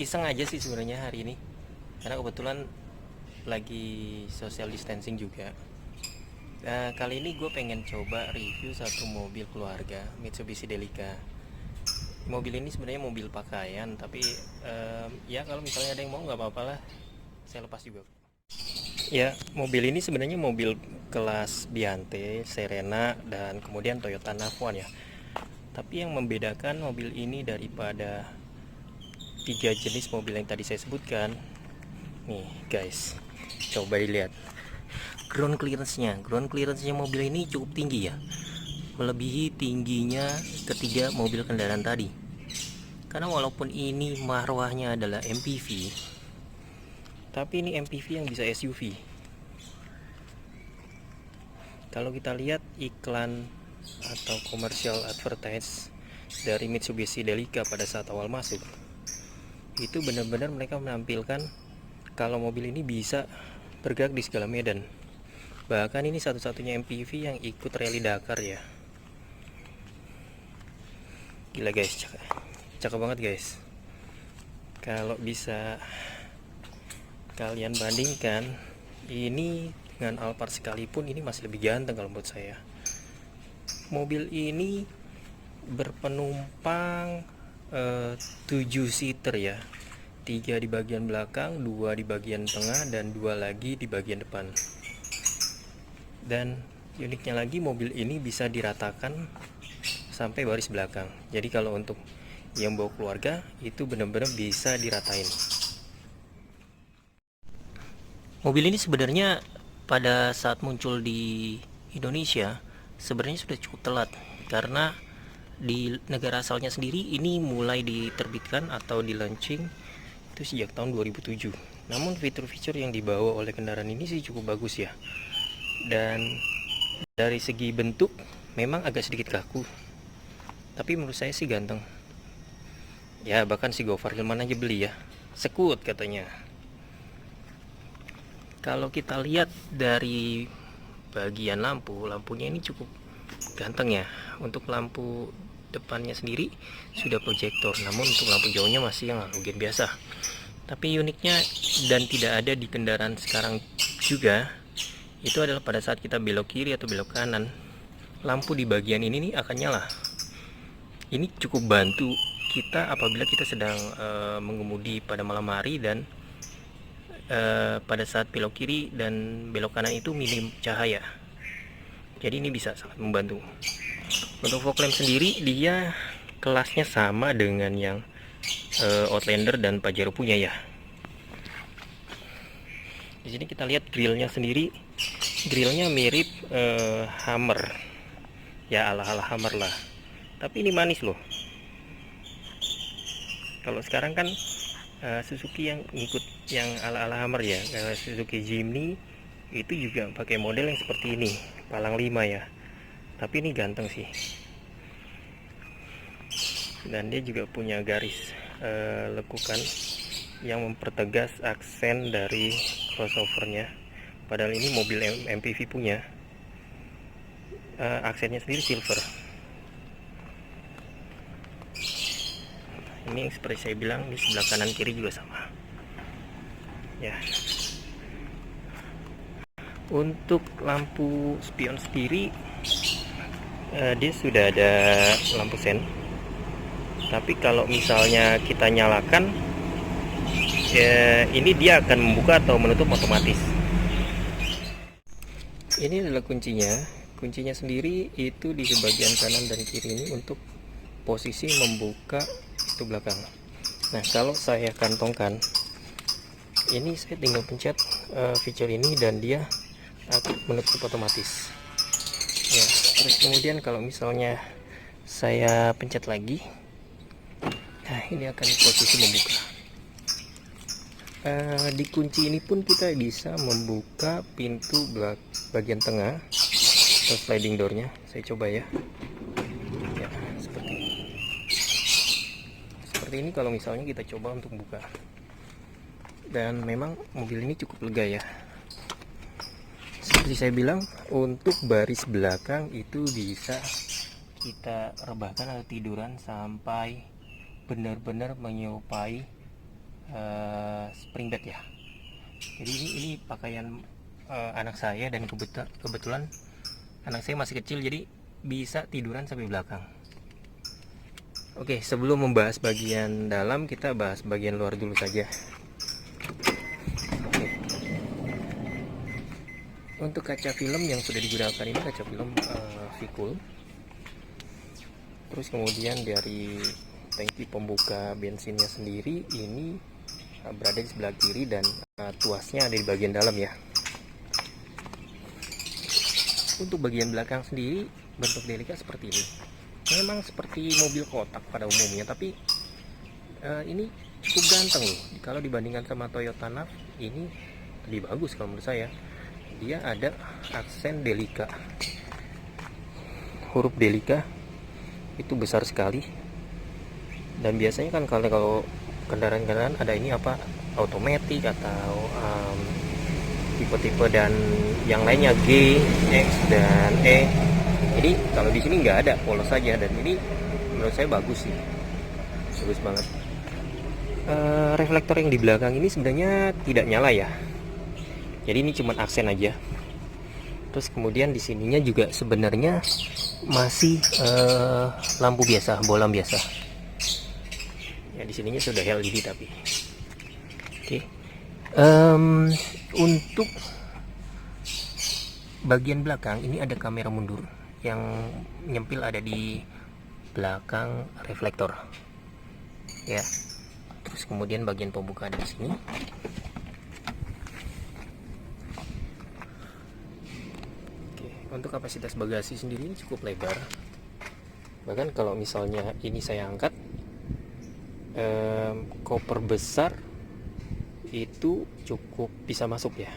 Iseng aja sih sebenarnya hari ini, karena kebetulan lagi social distancing juga. Nah, kali ini gue pengen coba review satu mobil keluarga Mitsubishi Delica. Mobil ini sebenarnya mobil pakaian, tapi ya kalau misalnya ada yang mau nggak apa-apa lah, saya lepas juga. Ya, mobil ini sebenarnya mobil kelas Biante, Serena, dan kemudian Toyota Navon ya. Tapi yang membedakan mobil ini daripada tiga jenis mobil yang tadi saya sebutkan, nih guys, coba dilihat ground clearance-nya mobil ini cukup tinggi ya, melebihi tingginya ketiga mobil kendaraan tadi. Karena walaupun ini marwahnya adalah MPV, tapi ini MPV yang bisa SUV. Kalau kita lihat iklan atau commercial advertise dari Mitsubishi Delica pada saat awal masuk, itu benar-benar mereka menampilkan kalau mobil ini bisa bergerak di segala medan. Bahkan ini satu-satunya MPV yang ikut rally Dakar ya. Gila guys, cakep banget guys. Kalau bisa kalian bandingkan ini dengan Alphard sekalipun, ini masih lebih ganteng kalau menurut saya. Mobil ini berpenumpang 7 seater ya, 3 di bagian belakang, 2 di bagian tengah, dan 2 lagi di bagian depan. Dan uniknya lagi, mobil ini bisa diratakan sampai baris belakang. Jadi kalau untuk yang bawa keluarga itu benar-benar bisa diratain. Mobil ini sebenarnya pada saat muncul di Indonesia sebenarnya sudah cukup telat, karena di negara asalnya sendiri ini mulai diterbitkan atau di launching itu sejak tahun 2007. Namun fitur-fitur yang dibawa oleh kendaraan ini sih cukup bagus ya. Dan dari segi bentuk memang agak sedikit kaku, tapi menurut saya sih ganteng. Ya bahkan si Gofar Hilman aja beli ya, sekut katanya. Kalau kita lihat dari bagian lampunya ini cukup ganteng ya. Untuk lampu depannya sendiri sudah proyektor, namun untuk lampu jauhnya masih yang halogen biasa. Tapi uniknya dan tidak ada di kendaraan sekarang juga, itu adalah pada saat kita belok kiri atau belok kanan, lampu di bagian ini nih akan nyala. Ini cukup bantu kita apabila kita sedang mengemudi pada malam hari dan pada saat belok kiri dan belok kanan itu minim cahaya. Jadi ini bisa sangat membantu. Untuk fog lamp sendiri dia kelasnya sama dengan yang Outlander dan Pajero punya ya. Di sini kita lihat grillnya sendiri, grillnya mirip Hammer ya, ala-ala Hammer lah. Tapi ini manis loh. Kalau sekarang kan Suzuki yang ngikut yang ala-ala Hammer ya. Suzuki Jimny itu juga pakai model yang seperti ini, palang 5 ya. Tapi ini ganteng sih. Dan dia juga punya garis lekukan yang mempertegas aksen dari crossovernya. Padahal ini mobil MPV punya. Aksennya sendiri silver. Ini seperti saya bilang, di sebelah kanan kiri juga sama ya. Untuk lampu spion sendiri dia sudah ada lampu sen, tapi kalau misalnya kita nyalakan ya, ini dia akan membuka atau menutup otomatis. Ini adalah kuncinya sendiri itu di bagian kanan dan kiri ini untuk posisi membuka itu belakang. Nah kalau saya kantongkan ini, saya tinggal pencet feature ini dan dia akan menutup otomatis ya. Terus kemudian kalau misalnya saya pencet lagi, nah ini akan posisi membuka. Di kunci ini pun kita bisa membuka pintu bagian tengah atau sliding doornya. Saya coba ya. Ya seperti ini kalau misalnya kita coba untuk buka. Dan memang mobil ini cukup lega ya. Seperti saya bilang, untuk baris belakang itu bisa kita rebahkan atau tiduran sampai benar-benar menyerupai spring bed ya. Jadi ini pakaian anak saya, dan kebetulan anak saya masih kecil, jadi bisa tiduran sampai belakang. Oke, sebelum membahas bagian dalam, kita bahas bagian luar dulu saja. Oke. Untuk kaca film yang sudah digunakan ini kaca film Vicul. Terus kemudian dari tangki pembuka bensinnya sendiri ini berada di sebelah kiri, dan tuasnya ada di bagian dalam ya. Untuk bagian belakang sendiri bentuk Delica seperti ini. Memang seperti mobil kotak pada umumnya, tapi ini cukup ganteng loh. Kalau dibandingkan sama Toyota Nav, ini lebih bagus kalau menurut saya. Dia ada aksen Delica, huruf Delica itu besar sekali. Dan biasanya kan kalau kendaraan-kendaraan ada ini apa, automatic atau tipe-tipe dan yang lainnya, G, X dan E. Jadi kalau di sini nggak ada, polos saja, dan ini menurut saya bagus sih, bagus banget. Reflektor yang di belakang ini sebenarnya tidak nyala ya, jadi ini cuma aksen aja. Terus kemudian di sininya juga sebenarnya masih lampu biasa, bolam biasa. Ya di sininya sudah LED tapi. Oke. Untuk bagian belakang ini ada kamera mundur yang nyempil ada di belakang reflektor ya. Terus kemudian bagian pembuka ada di sini. Oke, untuk kapasitas bagasi sendiri ini cukup lebar, bahkan kalau misalnya ini saya angkat, koper besar itu cukup bisa masuk ya.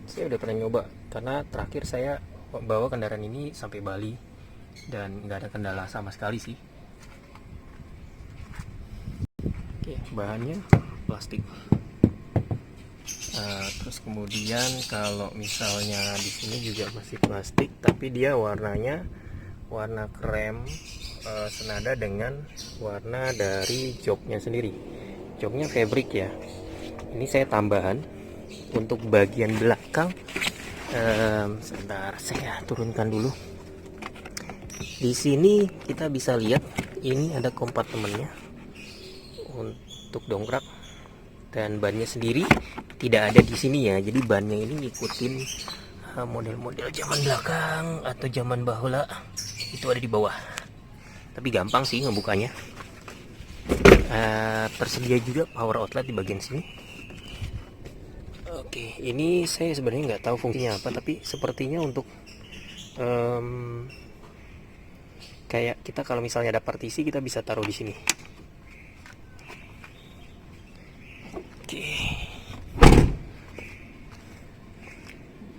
Saya udah pernah nyoba, karena terakhir saya bawa kendaraan ini sampai Bali dan nggak ada kendala sama sekali sih. Oke, bahannya plastik. Terus kemudian kalau misalnya di sini juga masih plastik, tapi dia warnanya warna krem, senada dengan warna dari joknya sendiri. Joknya fabric ya. Ini saya tambahan untuk bagian belakang. Sebentar, saya turunkan dulu. Di sini kita bisa lihat ini ada kompartemennya untuk dongkrak, dan bannya sendiri tidak ada di sini ya. Jadi bannya ini ngikutin model-model zaman belakang atau zaman bahula, itu ada di bawah. Tapi gampang sih ngebukanya. Tersedia juga power outlet di bagian sini. Oke, ini saya sebenarnya nggak tahu fungsinya apa, tapi sepertinya untuk kayak kita kalau misalnya ada partisi, kita bisa taruh di sini. Oke,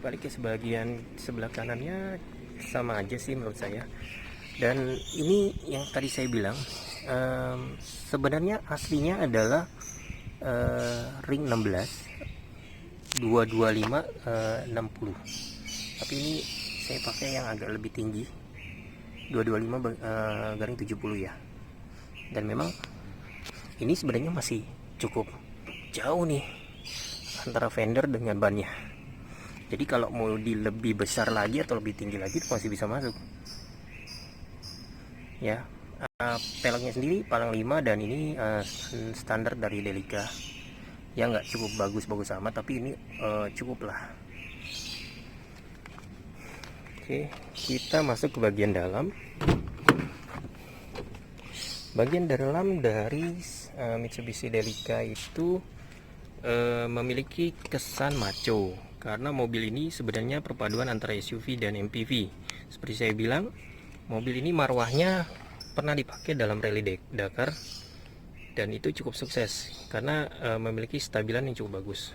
balik ke sebagian sebelah kanannya sama aja sih menurut saya. Dan ini yang tadi saya bilang, sebenarnya aslinya adalah ring 16 225 60, tapi ini saya pakai yang agak lebih tinggi, 225 garing 70 ya. Dan memang ini sebenarnya masih cukup jauh nih antara fender dengan bannya. Jadi kalau mau di lebih besar lagi atau lebih tinggi lagi itu masih bisa masuk ya. Peleknya sendiri palang 5, dan ini standar dari Delica ya, nggak cukup bagus-bagus amat, tapi ini cukup lah. Oke, kita masuk ke bagian dalam. Bagian dalam dari Mitsubishi Delica itu memiliki kesan macho, karena mobil ini sebenarnya perpaduan antara SUV dan MPV. Seperti saya bilang, mobil ini marwahnya pernah dipakai dalam rally Dakar, dan itu cukup sukses karena memiliki stabilan yang cukup bagus.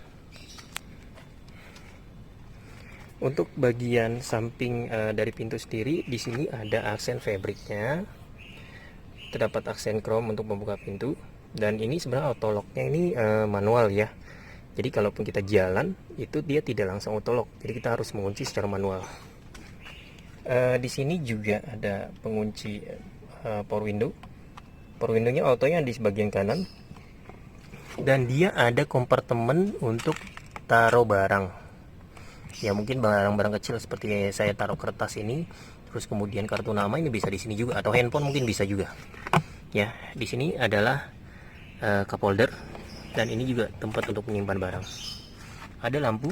Untuk bagian samping dari pintu sendiri, di sini ada aksen fabriknya, terdapat aksen chrome untuk membuka pintu, dan ini sebenarnya auto locknya ini manual ya. Jadi kalaupun kita jalan itu dia tidak langsung auto lock, jadi kita harus mengunci secara manual. Di sini juga ada pengunci power window. Power windownya autonya di sebagian kanan, Dan dia ada kompartemen untuk taruh barang, ya mungkin barang-barang kecil seperti saya taruh kertas ini, terus kemudian kartu nama ini bisa di sini juga, atau handphone mungkin bisa juga. Ya, di sini adalah cup holder, dan ini juga tempat untuk menyimpan barang. Ada lampu.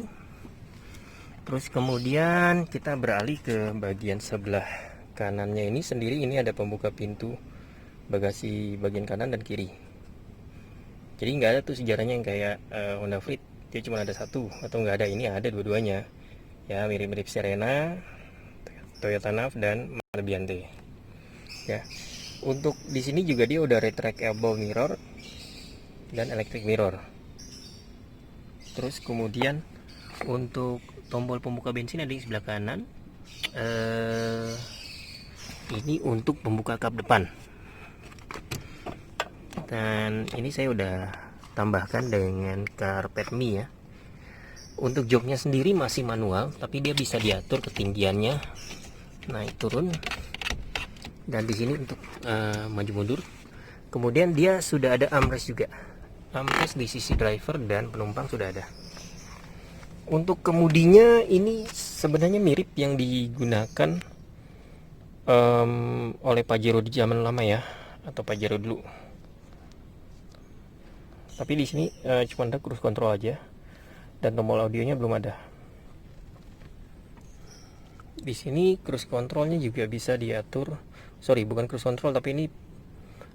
Terus kemudian kita beralih ke bagian sebelah kanannya ini sendiri. Ini ada pembuka pintu bagasi bagian kanan dan kiri. Jadi nggak ada tuh sejarahnya yang kayak Honda Freed, dia cuma ada satu atau nggak ada. Ini ada dua-duanya. Ya, mirip-mirip Serena, Toyota Nav dan Marbiante. Ya. Untuk di sini juga dia udah retractable mirror dan electric mirror. Terus kemudian untuk tombol pembuka bensin ada di sebelah kanan. Ini untuk pembuka kap depan. Dan ini saya udah tambahkan dengan karpet mie ya. Untuk joknya sendiri masih manual, tapi dia bisa diatur ketinggiannya, naik turun. Dan di sini untuk maju mundur. Kemudian dia sudah ada armrest juga. Armrest di sisi driver dan penumpang sudah ada. Untuk kemudinya ini sebenarnya mirip yang digunakan oleh Pajero di zaman lama ya, atau Pajero dulu. Tapi di sini cuma ada cruise control aja, dan tombol audionya belum ada. Di sini cruise controlnya juga bisa diatur. Sorry, bukan cruise control, tapi ini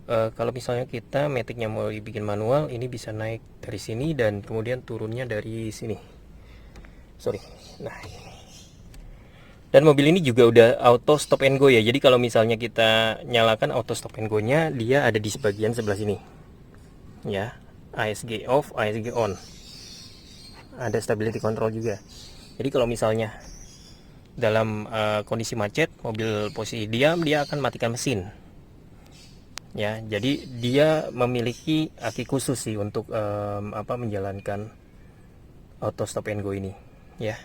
kalau misalnya kita maticnya mau dibikin manual, ini bisa naik dari sini dan kemudian turunnya dari sini. Sorry. Nah, ini. Dan mobil ini juga udah auto stop and go ya. Jadi kalau misalnya kita nyalakan auto stop and go-nya, dia ada di bagian sebelah sini. Ya, ASG off, ASG on. Ada stability control juga. Jadi kalau misalnya dalam kondisi macet, mobil posisi diam, dia akan matikan mesin. Ya, jadi dia memiliki aki khusus sih untuk menjalankan auto stop and go ini. Ya,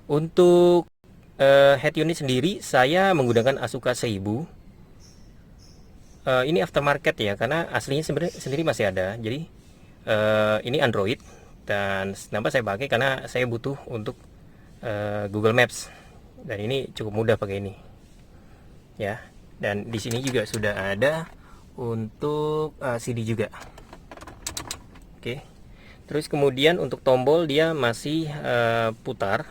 untuk head unit sendiri saya menggunakan Asuka 1000. Ini aftermarket ya, karena aslinya sendiri masih ada. Jadi ini Android, dan kenapa saya pakai karena saya butuh untuk Google Maps, dan ini cukup mudah pakai ini. Ya, dan di sini juga sudah ada untuk CD juga. Oke. Terus kemudian untuk tombol dia masih putar,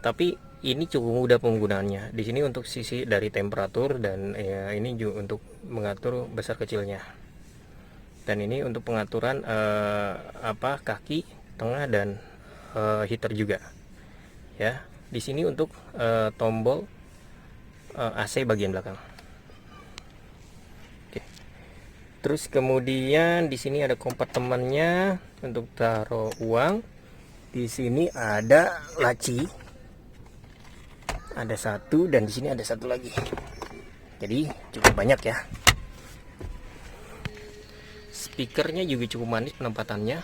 tapi ini cukup mudah penggunaannya. Di sini untuk sisi dari temperatur, dan ya, ini juga untuk mengatur besar kecilnya. Dan ini untuk pengaturan kaki, tengah, dan heater juga. Ya, di sini untuk tombol AC bagian belakang. Terus kemudian di sini ada kompartemennya untuk taruh uang. Di sini ada laci, ada satu, dan di sini ada satu lagi. Jadi cukup banyak ya. Speakernya juga cukup manis penempatannya.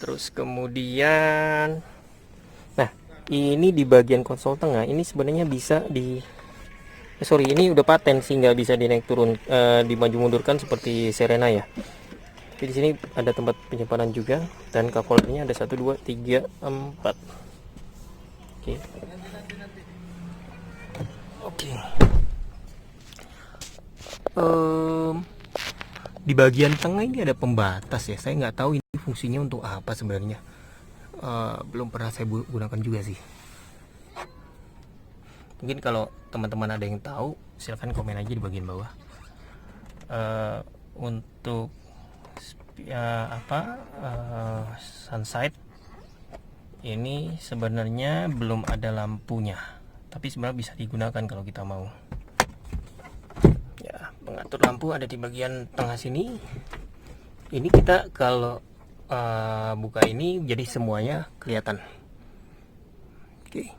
Terus kemudian, nah ini di bagian konsol tengah ini sebenarnya bisa ini udah paten sih, nggak bisa dinaik turun, dimaju mundurkan seperti Serena ya. Tapi di sini ada tempat penyimpanan juga, dan cup holdernya ada 1, 2, 3, 4. Oke. Oke. Di bagian tengah ini ada pembatas ya. Saya nggak tahu ini fungsinya untuk apa sebenarnya. Belum pernah saya gunakan juga sih. Mungkin kalau teman-teman ada yang tahu, silahkan komen aja di bagian bawah. Untuk sunset ini sebenarnya belum ada lampunya, tapi sebenarnya bisa digunakan kalau kita mau. Ya, pengatur lampu ada di bagian tengah sini. Ini kita kalau buka ini jadi semuanya kelihatan. Oke.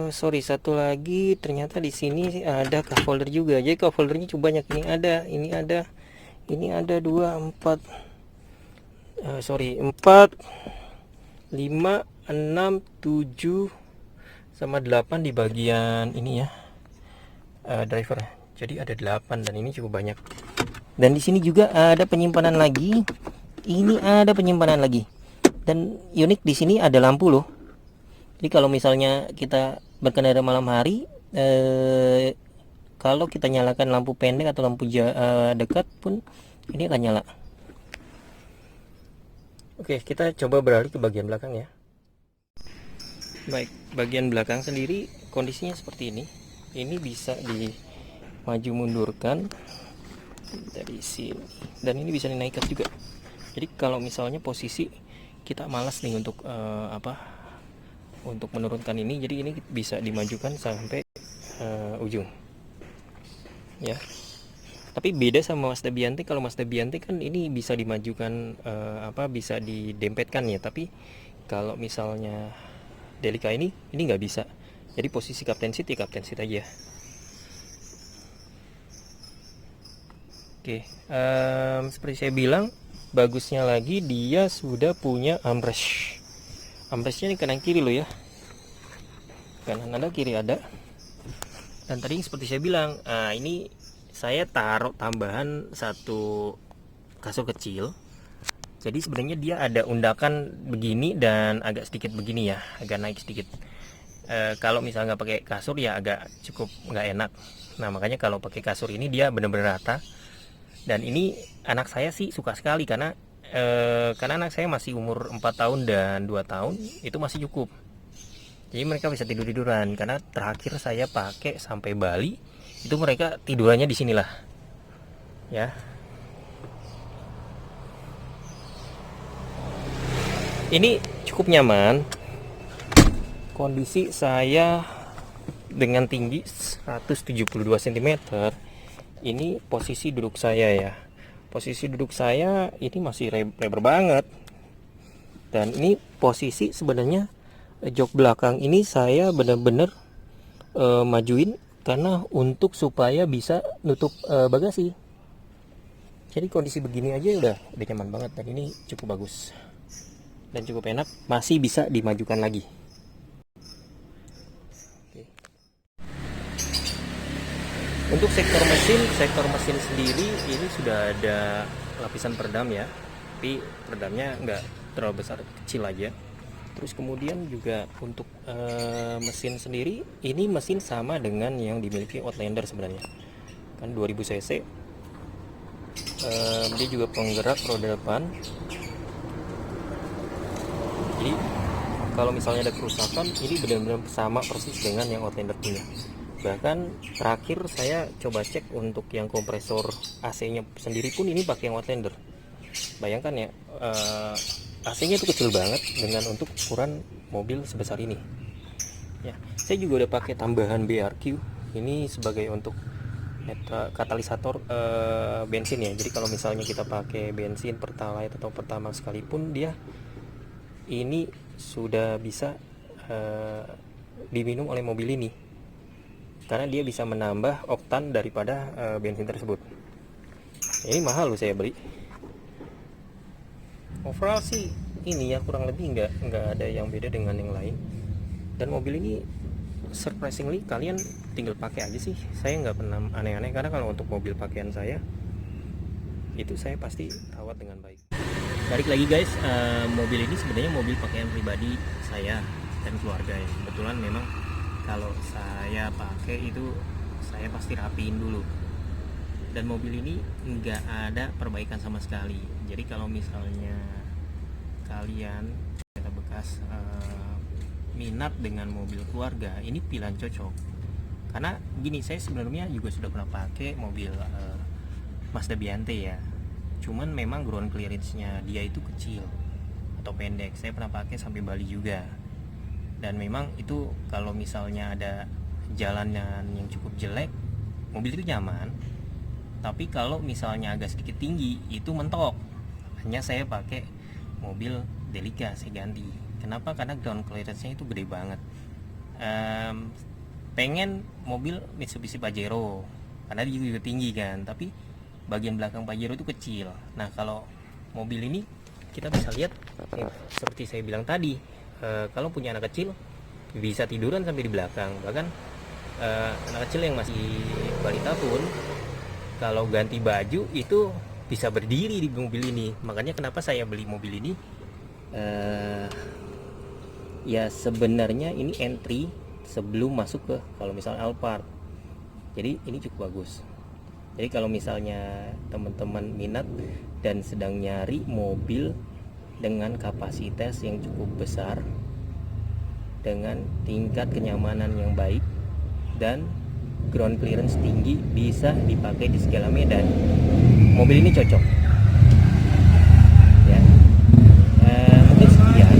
Sorry, satu lagi, ternyata di sini ada cup holder juga. Jadi cup holdernya cukup banyak. Ini ada 2, 4, 4, 5, 6, 7, sama 8 di bagian ini ya, driver. Jadi ada 8 dan ini cukup banyak. Dan di sini juga ada penyimpanan lagi. Ini ada penyimpanan lagi. Dan unik di sini ada lampu loh. Jadi kalau misalnya kita berkendara malam hari, kalau kita nyalakan lampu pendek atau lampu dekat pun ini akan nyala. Oke, kita coba beralih ke bagian belakang ya. Baik, bagian belakang sendiri kondisinya seperti ini. Ini bisa dimaju mundurkan dari sini, dan ini bisa dinaikkan juga. Jadi kalau misalnya posisi kita malas nih untuk untuk menurunkan ini, jadi ini bisa dimajukan sampai ujung ya. Tapi beda sama Mazda Biante. Kalau Mazda Biante kan ini bisa dimajukan, bisa didempetkan ya. Tapi kalau misalnya Delica ini nggak bisa. Jadi posisi captain seat ya captain seat aja. Oke, seperti saya bilang, bagusnya lagi dia sudah punya armrest. Armrestnya ini kanan kiri loh ya. Kanan ada, kiri ada. Dan tadi seperti saya bilang, ini saya taruh tambahan satu kasur kecil. Jadi sebenarnya dia ada undakan begini dan agak sedikit begini ya, agak naik sedikit. Kalau misalnya nggak pakai kasur ya agak cukup nggak enak. Nah makanya kalau pakai kasur ini dia benar-benar rata. Dan ini anak saya sih suka sekali karena anak saya masih umur 4 tahun dan 2 tahun, itu masih cukup. Jadi mereka bisa tidur-tiduran. Karena terakhir saya pakai sampai Bali itu mereka tidurannya di sinilah ya. Ini cukup nyaman. Kondisi saya dengan tinggi 172 cm. Ini posisi duduk saya ya. Posisi duduk saya ini masih lebar banget. Dan ini posisi sebenarnya jok belakang ini saya benar-benar majuin karena untuk supaya bisa nutup bagasi. Jadi kondisi begini aja udah nyaman banget, dan ini cukup bagus dan cukup enak, masih bisa dimajukan lagi. Oke. Untuk sektor mesin sendiri ini sudah ada lapisan peredam ya, tapi peredamnya nggak terlalu besar, kecil aja. Terus kemudian juga untuk mesin sendiri, ini mesin sama dengan yang dimiliki Outlander sebenarnya, kan 2000 cc. Dia juga penggerak roda depan. Jadi kalau misalnya ada kerusakan, ini benar-benar sama persis dengan yang Outlander punya. Bahkan terakhir saya coba cek untuk yang kompresor AC-nya sendiri pun ini pakai yang Outlander. Bayangkan ya, AC-nya itu kecil banget dengan untuk ukuran mobil sebesar ini. Ya, saya juga udah pakai tambahan BRQ. Ini sebagai untuk katalisator bensin ya. Jadi kalau misalnya kita pakai bensin Pertalite atau Pertamax sekalipun, dia ini sudah bisa diminum oleh mobil ini, karena dia bisa menambah oktan daripada bensin tersebut. Ini mahal loh saya beli. Overall sih ini ya kurang lebih nggak ada yang beda dengan yang lain. Dan mobil ini surprisingly kalian tinggal pakai aja sih. Saya nggak pernah aneh-aneh, karena kalau untuk mobil pakaian saya itu saya pasti rawat dengan baik. Balik lagi guys, mobil ini sebenarnya mobil pakaian pribadi saya dan keluarga ya. Kebetulan memang kalau saya pakai itu saya pasti rapiin dulu. Dan mobil ini nggak ada perbaikan sama sekali. Jadi kalau misalnya kalian kereta bekas minat dengan mobil keluarga, ini pilihan cocok. Karena gini, saya sebenarnya juga sudah pernah pakai mobil Mazda Biante ya. Cuman memang ground clearance-nya dia itu kecil atau pendek. Saya pernah pakai sampai Bali juga. Dan memang itu kalau misalnya ada jalanan yang cukup jelek, mobil itu nyaman. Tapi kalau misalnya agak sedikit tinggi, itu mentok. Hanya saya pakai mobil Delica, saya ganti. Kenapa? Karena ground clearance-nya itu gede banget. Pengen mobil Mitsubishi Pajero, karena dia juga tinggi kan. Tapi bagian belakang Pajero itu kecil. Nah kalau mobil ini kita bisa lihat seperti saya bilang tadi, kalau punya anak kecil bisa tiduran sampai di belakang. Bahkan anak kecil yang masih balita pun kalau ganti baju itu bisa berdiri di mobil ini. Makanya kenapa saya beli mobil ini, eh, ya sebenarnya ini entry sebelum masuk ke kalau misalnya Alphard. Jadi ini cukup bagus. Jadi kalau misalnya teman-teman minat dan sedang nyari mobil dengan kapasitas yang cukup besar, dengan tingkat kenyamanan yang baik dan ground clearance tinggi, bisa dipakai di segala medan, mobil ini cocok ya. Mungkin sekian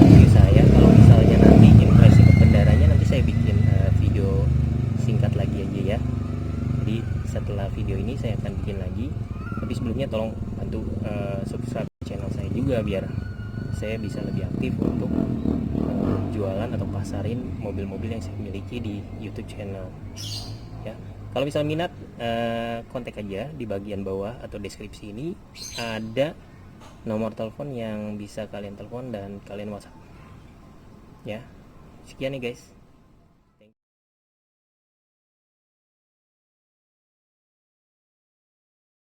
review saya. Kalau misalnya nanti impresi kendaraannya, nanti saya bikin video singkat lagi aja ya. Jadi setelah video ini saya akan bikin lagi, tapi sebelumnya tolong bantu subscribe channel saya juga biar saya bisa lebih aktif untuk jualan atau pasarin mobil-mobil yang saya miliki di YouTube channel ya. Kalau misalnya minat, kontak aja di bagian bawah atau deskripsi ini ada nomor telepon yang bisa kalian telepon dan kalian WhatsApp ya. Sekian nih guys.